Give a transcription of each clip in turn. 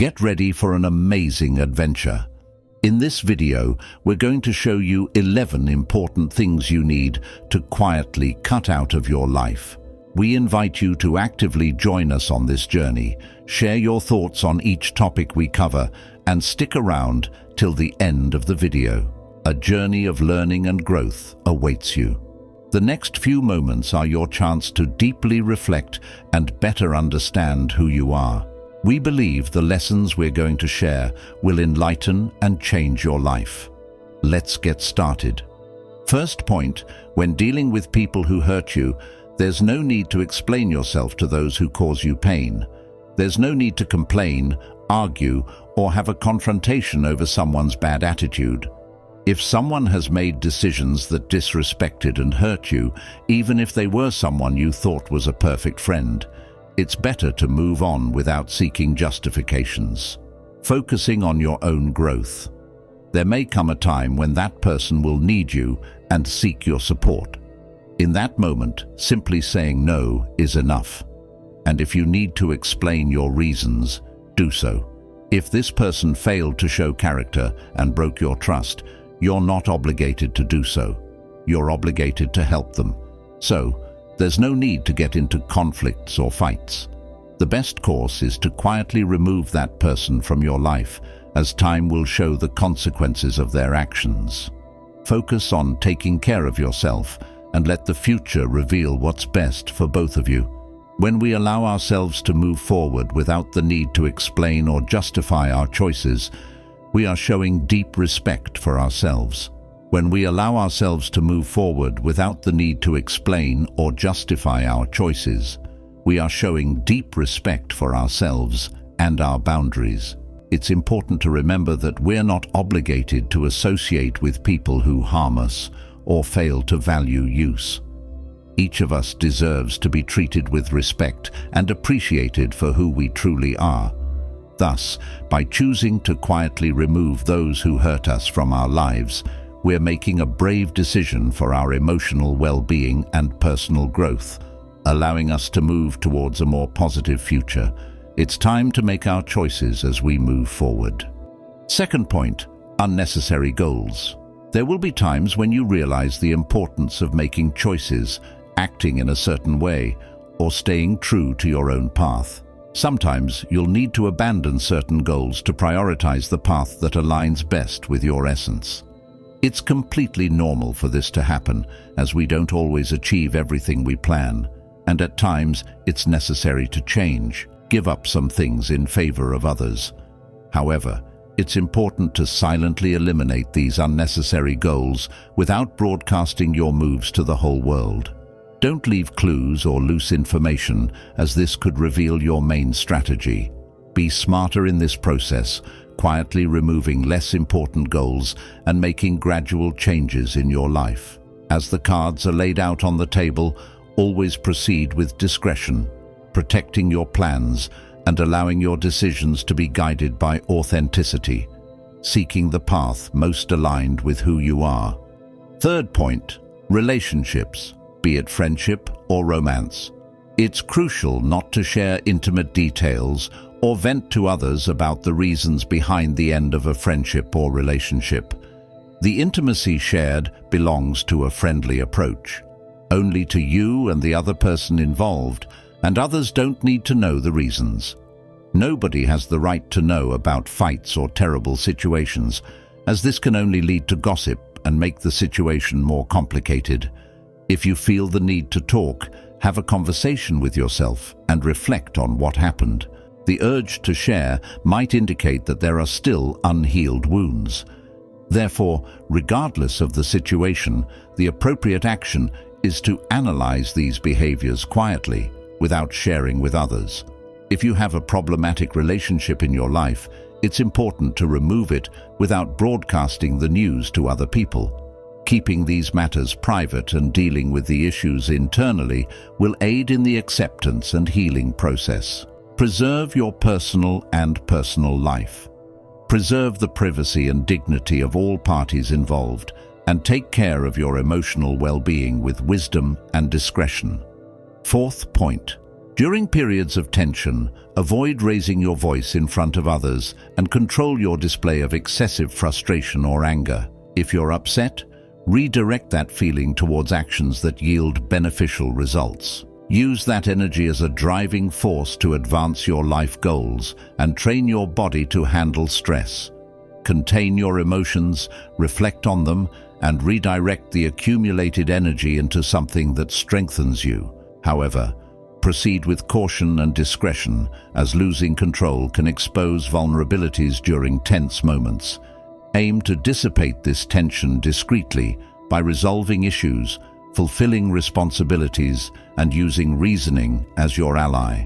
Get ready for an amazing adventure. In this video, we're going to show you 11 important things you need to quietly cut out of your life. We invite you to actively join us on this journey, share your thoughts on each topic we cover, and stick around till the end of the video. A journey of learning and growth awaits you. The next few moments are your chance to deeply reflect and better understand who you are. We believe the lessons we're going to share will enlighten and change your life. Let's get started. First point, when dealing with people who hurt you, there's no need to explain yourself to those who cause you pain. There's no need to complain, argue, or have a confrontation over someone's bad attitude. If someone has made decisions that disrespected and hurt you, even if they were someone you thought was a perfect friend, it's better to move on without seeking justifications. Focusing on your own growth. There may come a time when that person will need you and seek your support. In that moment, simply saying no is enough. And if you need to explain your reasons, do so. If this person failed to show character and broke your trust, you're not obligated to do so. You're obligated to help them. So, there's no need to get into conflicts or fights. The best course is to quietly remove that person from your life, as time will show the consequences of their actions. Focus on taking care of yourself and let the future reveal what's best for both of you. When we allow ourselves to move forward without the need to explain or justify our choices, we are showing deep respect for ourselves. When we allow ourselves to move forward without the need to explain or justify our choices, we are showing deep respect for ourselves and our boundaries. It's important to remember that we're not obligated to associate with people who harm us or fail to value use. Each of us deserves to be treated with respect and appreciated for who we truly are. Thus, by choosing to quietly remove those who hurt us from our lives, we're making a brave decision for our emotional well-being and personal growth, allowing us to move towards a more positive future. It's time to make our choices as we move forward. Second point, unnecessary goals. There will be times when you realize the importance of making choices, acting in a certain way, or staying true to your own path. Sometimes you'll need to abandon certain goals to prioritize the path that aligns best with your essence. It's completely normal for this to happen, as we don't always achieve everything we plan, and at times it's necessary to change, give up some things in favor of others. However, it's important to silently eliminate these unnecessary goals without broadcasting your moves to the whole world. Don't leave clues or loose information, as this could reveal your main strategy. Be smarter in this process, quietly removing less important goals and making gradual changes in your life. As the cards are laid out on the table, always proceed with discretion, protecting your plans and allowing your decisions to be guided by authenticity, seeking the path most aligned with who you are. Third point, relationships, be it friendship or romance. It's crucial not to share intimate details or vent to others about the reasons behind the end of a friendship or relationship. The intimacy shared belongs to a friendly approach, only to you and the other person involved, and others don't need to know the reasons. Nobody has the right to know about fights or terrible situations, as this can only lead to gossip and make the situation more complicated. If you feel the need to talk, have a conversation with yourself and reflect on what happened. The urge to share might indicate that there are still unhealed wounds. Therefore, regardless of the situation, the appropriate action is to analyze these behaviors quietly, without sharing with others. If you have a problematic relationship in your life, it's important to remove it without broadcasting the news to other people. Keeping these matters private and dealing with the issues internally will aid in the acceptance and healing process. Preserve your personal life. Preserve the privacy and dignity of all parties involved, and take care of your emotional well-being with wisdom and discretion. Fourth point, During periods of tension, avoid raising your voice in front of others and control your display of excessive frustration or anger. If you're upset, redirect that feeling towards actions that yield beneficial results. Use that energy as a driving force to advance your life goals and train your body to handle stress. Contain your emotions, reflect on them, and redirect the accumulated energy into something that strengthens you. However, proceed with caution and discretion, as losing control can expose vulnerabilities during tense moments. Aim to dissipate this tension discreetly by resolving issues, fulfilling responsibilities, and using reasoning as your ally.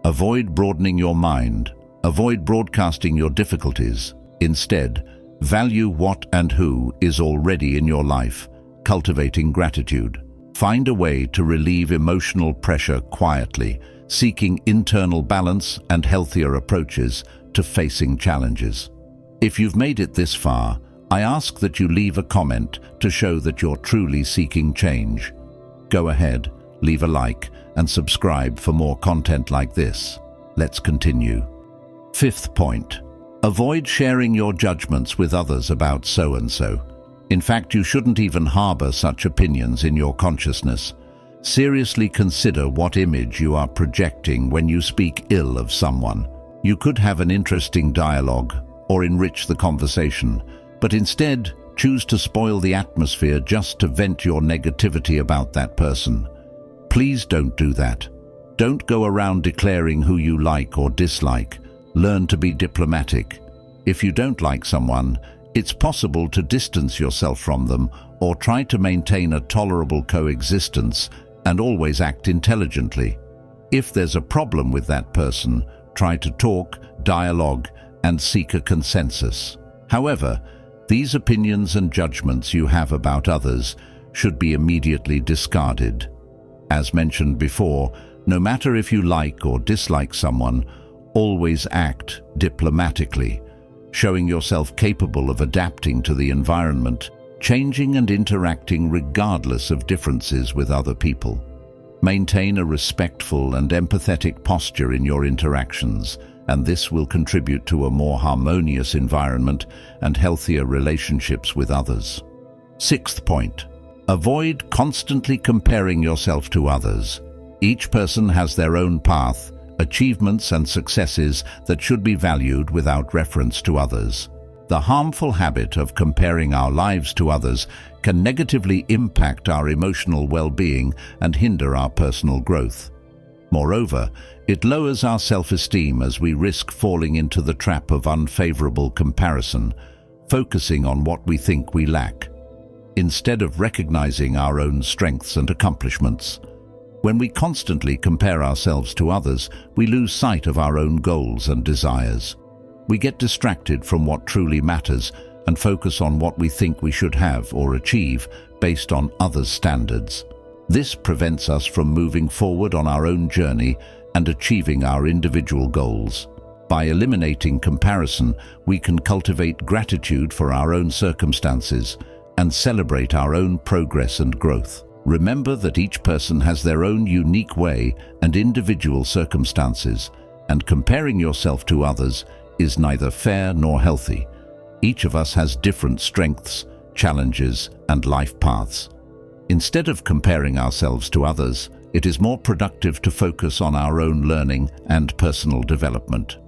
Avoid broadening your mind. Avoid broadcasting your difficulties. Instead, value what and who is already in your life, cultivating gratitude. Find a way to relieve emotional pressure quietly, seeking internal balance and healthier approaches to facing challenges. If you've made it this far, I ask that you leave a comment to show that you're truly seeking change. Go ahead, leave a like, and subscribe for more content like this. Let's continue. Fifth point. Avoid sharing your judgments with others about so-and-so. In fact, you shouldn't even harbor such opinions in your consciousness. Seriously consider what image you are projecting when you speak ill of someone. You could have an interesting dialogue or enrich the conversation, but instead choose to spoil the atmosphere just to vent your negativity about that person. Please don't do that. Don't go around declaring who you like or dislike. Learn to be diplomatic. If you don't like someone, it's possible to distance yourself from them or try to maintain a tolerable coexistence and always act intelligently. If there's a problem with that person, try to talk, dialogue, and seek a consensus. However, these opinions and judgments you have about others should be immediately discarded. As mentioned before, no matter if you like or dislike someone, always act diplomatically, showing yourself capable of adapting to the environment, changing and interacting regardless of differences with other people. Maintain a respectful and empathetic posture in your interactions, and this will contribute to a more harmonious environment and healthier relationships with others. Sixth point. Avoid constantly comparing yourself to others. Each person has their own path, achievements and successes that should be valued without reference to others. The harmful habit of comparing our lives to others can negatively impact our emotional well-being and hinder our personal growth. Moreover, it lowers our self-esteem as we risk falling into the trap of unfavorable comparison, focusing on what we think we lack, instead of recognizing our own strengths and accomplishments. When we constantly compare ourselves to others, we lose sight of our own goals and desires. We get distracted from what truly matters and focus on what we think we should have or achieve based on others' standards. This prevents us from moving forward on our own journey and achieving our individual goals. By eliminating comparison, we can cultivate gratitude for our own circumstances and celebrate our own progress and growth. Remember that each person has their own unique way and individual circumstances, and comparing yourself to others is neither fair nor healthy. Each of us has different strengths, challenges, and life paths. Instead of comparing ourselves to others, it is more productive to focus on our own learning and personal development.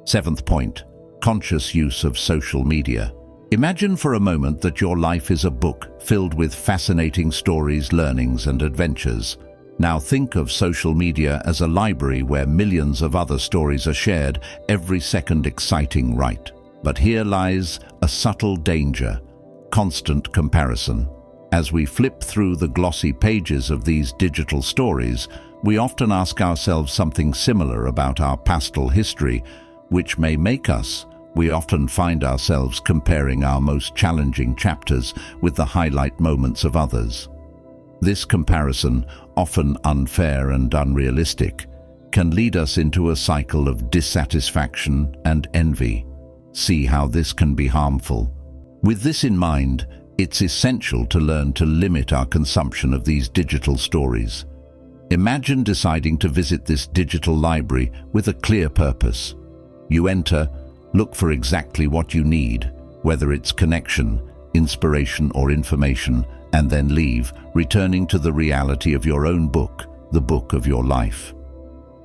Seventh point, conscious use of social media. Imagine for a moment that your life is a book filled with fascinating stories, learnings, and adventures. Now think of social media as a library where millions of other stories are shared, every second exciting, right? But here lies a subtle danger: constant comparison. As we flip through the glossy pages of these digital stories, we often ask ourselves something similar about our pastoral history, which may make us. We often find ourselves comparing our most challenging chapters with the highlight moments of others. This comparison, often unfair and unrealistic, can lead us into a cycle of dissatisfaction and envy. See how this can be harmful. With this in mind, it's essential to learn to limit our consumption of these digital stories. Imagine deciding to visit this digital library with a clear purpose. You enter, look for exactly what you need, whether it's connection, inspiration, or information, and then leave, returning to the reality of your own book, the book of your life.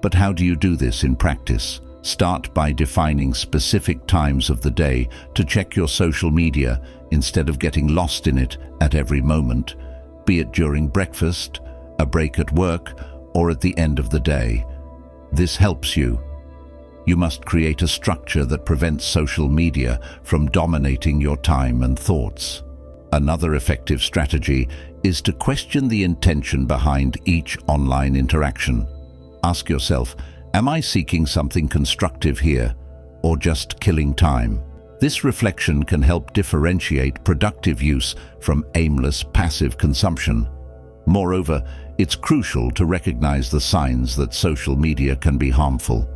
But how do you do this in practice? Start by defining specific times of the day to check your social media instead of getting lost in it at every moment, be it during breakfast, a break at work, or at the end of the day. This helps you. You must create a structure that prevents social media from dominating your time and thoughts. Another effective strategy is to question the intention behind each online interaction. Ask yourself, am I seeking something constructive here, or just killing time? This reflection can help differentiate productive use from aimless, passive consumption. Moreover, it's crucial to recognize the signs that social media can be harmful.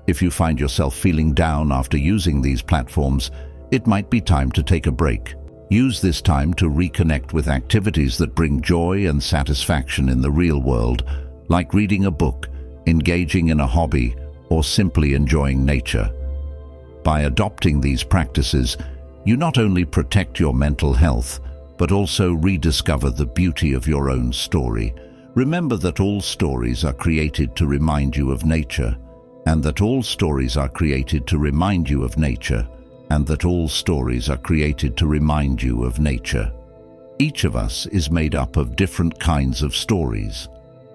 If you find yourself feeling down after using these platforms, it might be time to take a break. Use this time to reconnect with activities that bring joy and satisfaction in the real world, like reading a book, engaging in a hobby, or simply enjoying nature. By adopting these practices, you not only protect your mental health, but also rediscover the beauty of your own story. Remember that all stories are created to remind you of nature, and that all stories are created to remind you of nature, and that all stories are created to remind you of nature. Each of us is made up of different kinds of stories.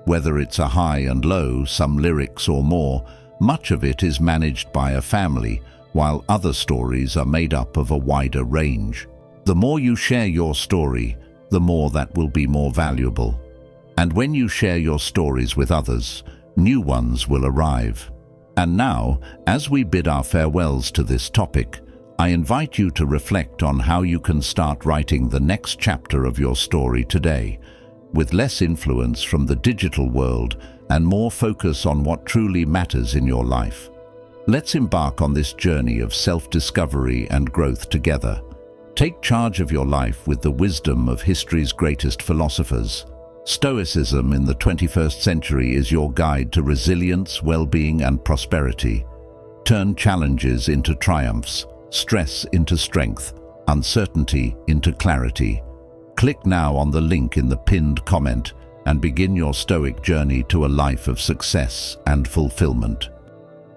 Whether it's a high and low, some lyrics or more, much of it is managed by a family, while other stories are made up of a wider range. The more you share your story, the more that will be more valuable. And when you share your stories with others, new ones will arrive. And now, as we bid our farewells to this topic, I invite you to reflect on how you can start writing the next chapter of your story today, with less influence from the digital world and more focus on what truly matters in your life. Let's embark on this journey of self-discovery and growth together. Take charge of your life with the wisdom of history's greatest philosophers. Stoicism in the 21st century is your guide to resilience, well-being, and prosperity. Turn challenges into triumphs, stress into strength, uncertainty into clarity. Click now on the link in the pinned comment and begin your Stoic journey to a life of success and fulfillment.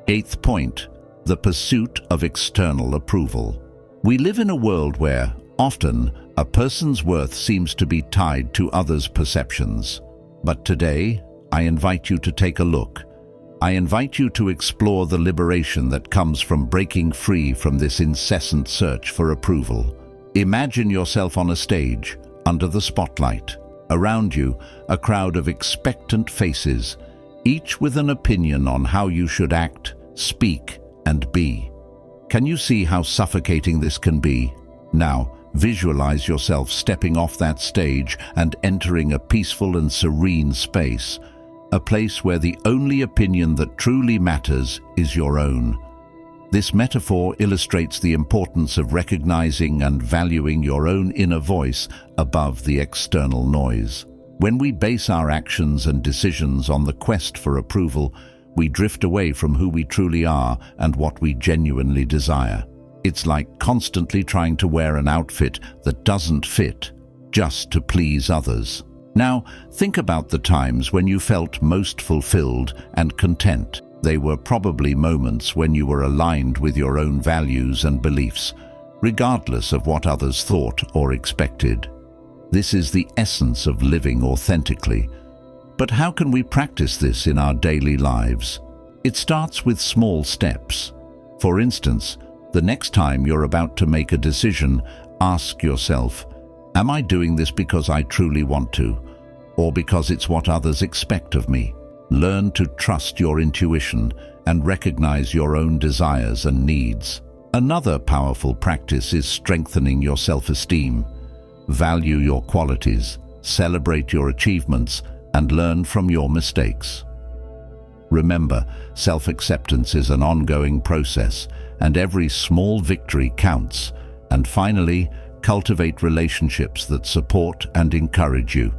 8th point, the pursuit of external approval. We live in a world where, often, a person's worth seems to be tied to others' perceptions. But today, I invite you to take a look. I invite you to explore the liberation that comes from breaking free from this incessant search for approval. Imagine yourself on a stage, under the spotlight. Around you, a crowd of expectant faces, each with an opinion on how you should act, speak, and be. Can you see how suffocating this can be? Now, visualize yourself stepping off that stage and entering a peaceful and serene space, a place where the only opinion that truly matters is your own. This metaphor illustrates the importance of recognizing and valuing your own inner voice above the external noise. When we base our actions and decisions on the quest for approval, we drift away from who we truly are and what we genuinely desire. It's like constantly trying to wear an outfit that doesn't fit, just to please others. Now, think about the times when you felt most fulfilled and content. They were probably moments when you were aligned with your own values and beliefs, regardless of what others thought or expected. This is the essence of living authentically. But how can we practice this in our daily lives? It starts with small steps. For instance, the next time you're about to make a decision, ask yourself, am I doing this because I truly want to, or because it's what others expect of me? Learn to trust your intuition and recognize your own desires and needs. Another powerful practice is strengthening your self-esteem. Value your qualities, celebrate your achievements, and learn from your mistakes. Remember, self-acceptance is an ongoing process, and every small victory counts. And finally, cultivate relationships that support and encourage you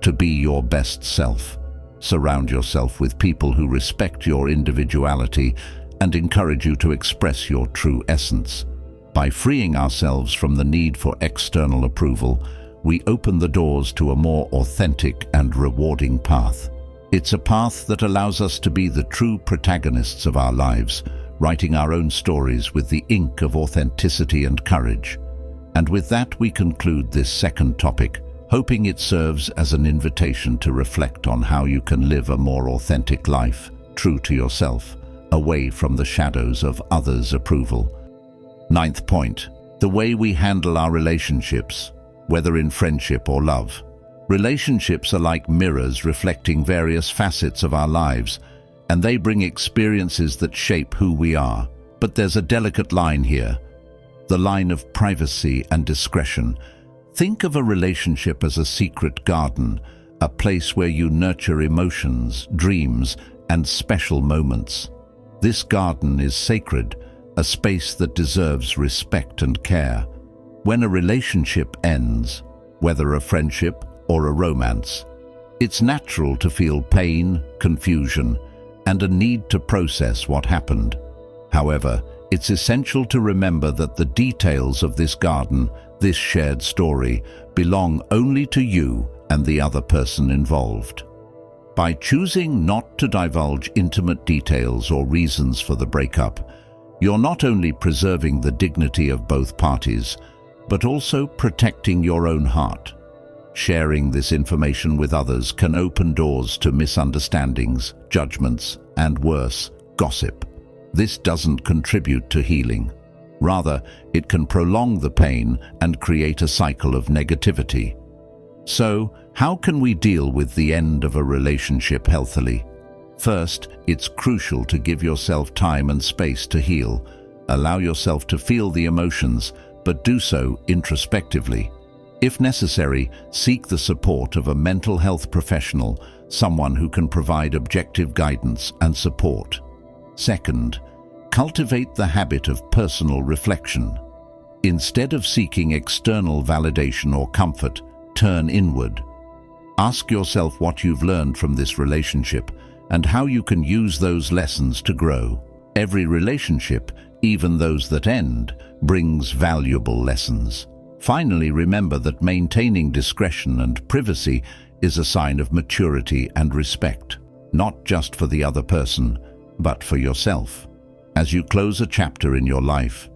to be your best self. Surround yourself with people who respect your individuality and encourage you to express your true essence. By freeing ourselves from the need for external approval, we open the doors to a more authentic and rewarding path. It's a path that allows us to be the true protagonists of our lives, writing our own stories with the ink of authenticity and courage. And with that, we conclude this second topic, hoping it serves as an invitation to reflect on how you can live a more authentic life, true to yourself, away from the shadows of others' approval. Ninth point, the way we handle our relationships, whether in friendship or love. Relationships are like mirrors reflecting various facets of our lives, and they bring experiences that shape who we are. But there's a delicate line here, the line of privacy and discretion. Think of a relationship as a secret garden, a place where you nurture emotions, dreams, and special moments. This garden is sacred, a space that deserves respect and care. When a relationship ends, whether a friendship or a romance, it's natural to feel pain, confusion, and a need to process what happened. However, it's essential to remember that the details of this garden, this shared story, belong only to you and the other person involved. By choosing not to divulge intimate details or reasons for the breakup, you're not only preserving the dignity of both parties, but also protecting your own heart. Sharing this information with others can open doors to misunderstandings, judgments, and worse, gossip. This doesn't contribute to healing. Rather, it can prolong the pain and create a cycle of negativity. So, how can we deal with the end of a relationship healthily? First, it's crucial to give yourself time and space to heal. Allow yourself to feel the emotions, but do so introspectively. If necessary, seek the support of a mental health professional, someone who can provide objective guidance and support. Second, cultivate the habit of personal reflection. Instead of seeking external validation or comfort, turn inward. Ask yourself what you've learned from this relationship and how you can use those lessons to grow. Every relationship, even those that end, brings valuable lessons. Finally, remember that maintaining discretion and privacy is a sign of maturity and respect, not just for the other person, but for yourself. As you close a chapter in your life,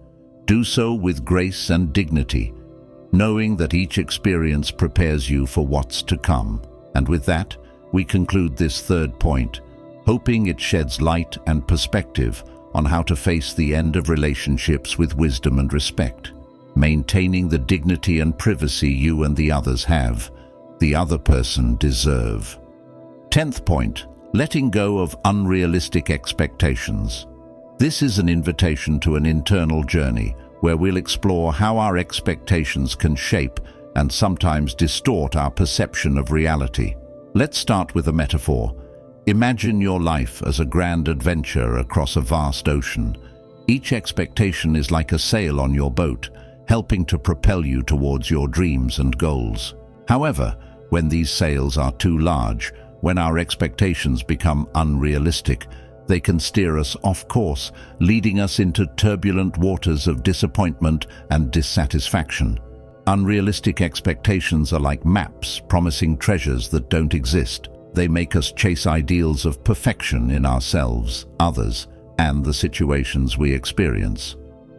do so with grace and dignity, knowing that each experience prepares you for what's to come. And with that, we conclude this third point, hoping it sheds light and perspective on how to face the end of relationships with wisdom and respect, maintaining the dignity and privacy you and the others have, the other person deserve. 10th point, letting go of unrealistic expectations. This is an invitation to an internal journey where we'll explore how our expectations can shape and sometimes distort our perception of reality. Let's start with a metaphor. Imagine your life as a grand adventure across a vast ocean. Each expectation is like a sail on your boat, helping to propel you towards your dreams and goals. However, when these sails are too large, when our expectations become unrealistic, they can steer us off course, leading us into turbulent waters of disappointment and dissatisfaction. Unrealistic expectations are like maps promising treasures that don't exist. They make us chase ideals of perfection in ourselves, others, and the situations we experience.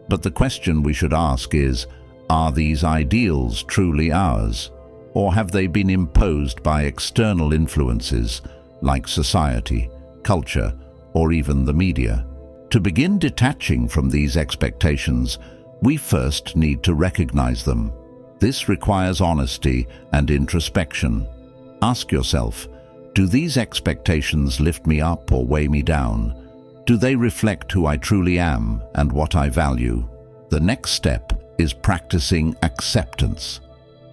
But the question we should ask is, are these ideals truly ours? Or have they been imposed by external influences like society, culture, or even the media? To begin detaching from these expectations, we first need to recognize them. This requires honesty and introspection. Ask yourself, do these expectations lift me up or weigh me down? Do they reflect who I truly am and what I value? The next step is practicing acceptance.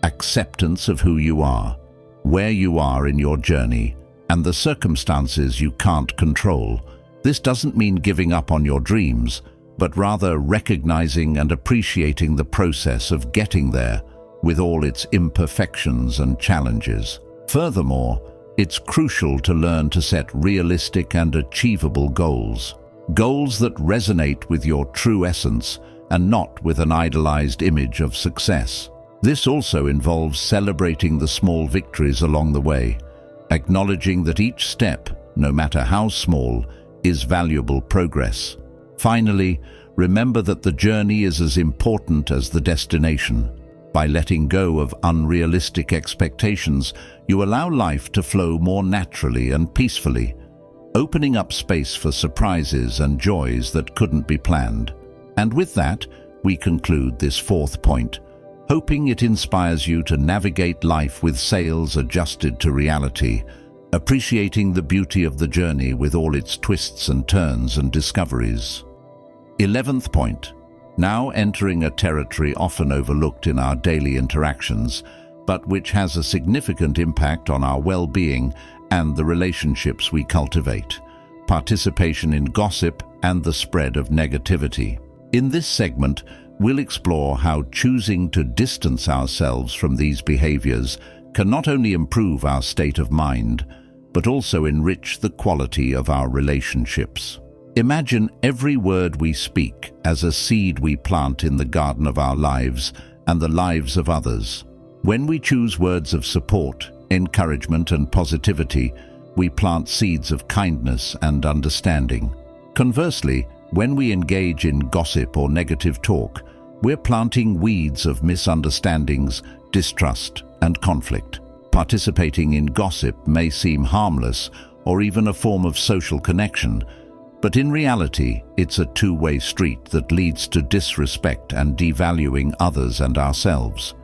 Acceptance of who you are, where you are in your journey, and the circumstances you can't control. This doesn't mean giving up on your dreams, but rather recognizing and appreciating the process of getting there, with all its imperfections and challenges. Furthermore, it's crucial to learn to set realistic and achievable goals. Goals that resonate with your true essence and not with an idealized image of success. This also involves celebrating the small victories along the way, acknowledging that each step, no matter how small, is valuable progress. Finally, remember that the journey is as important as the destination. By letting go of unrealistic expectations, you allow life to flow more naturally and peacefully, opening up space for surprises and joys that couldn't be planned. And with that, we conclude this fourth point, hoping it inspires you to navigate life with sails adjusted to reality, appreciating the beauty of the journey with all its twists and turns and discoveries. 11th point. Now entering a territory often overlooked in our daily interactions, but which has a significant impact on our well-being and the relationships we cultivate: participation in gossip and the spread of negativity. In this segment, we'll explore how choosing to distance ourselves from these behaviors can not only improve our state of mind, but also enrich the quality of our relationships. Imagine every word we speak as a seed we plant in the garden of our lives and the lives of others. When we choose words of support, encouragement, and positivity, we plant seeds of kindness and understanding. Conversely, when we engage in gossip or negative talk, we're planting weeds of misunderstandings, distrust, and conflict. Participating in gossip may seem harmless or even a form of social connection, but in reality, it's a two-way street that leads to disrespect and devaluing others and ourselves.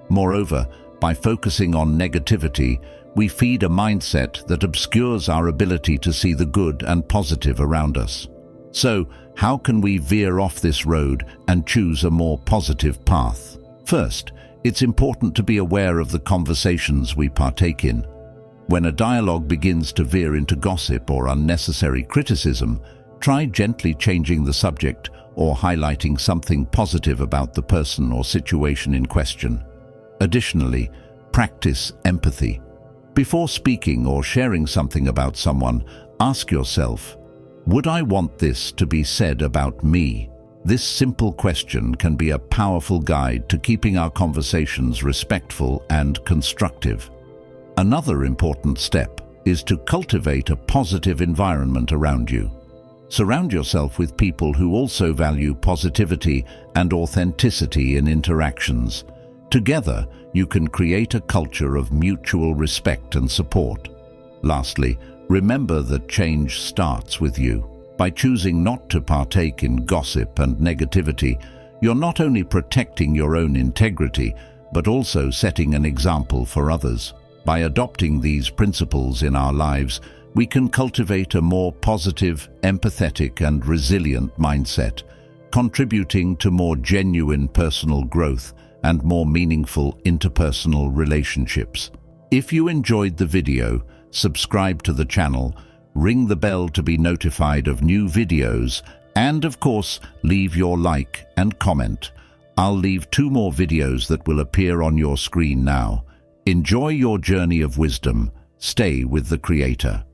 Moreover, by focusing on negativity, we feed a mindset that obscures our ability to see the good and positive around us. So, how can we veer off this road and choose a more positive path? First, it's important to be aware of the conversations we partake in. When a dialogue begins to veer into gossip or unnecessary criticism, try gently changing the subject or highlighting something positive about the person or situation in question. Additionally, practice empathy. Before speaking or sharing something about someone, ask yourself, would I want this to be said about me? This simple question can be a powerful guide to keeping our conversations respectful and constructive. Another important step is to cultivate a positive environment around you. Surround yourself with people who also value positivity and authenticity in interactions. Together, you can create a culture of mutual respect and support. Lastly, remember that change starts with you. By choosing not to partake in gossip and negativity, you're not only protecting your own integrity, but also setting an example for others. By adopting these principles in our lives, we can cultivate a more positive, empathetic, and resilient mindset, contributing to more genuine personal growth and more meaningful interpersonal relationships. If you enjoyed the video, subscribe to the channel, ring the bell to be notified of new videos, and of course, leave your like and comment. I'll leave 2 more videos that will appear on your screen now. Enjoy your journey of wisdom. Stay with the Creator.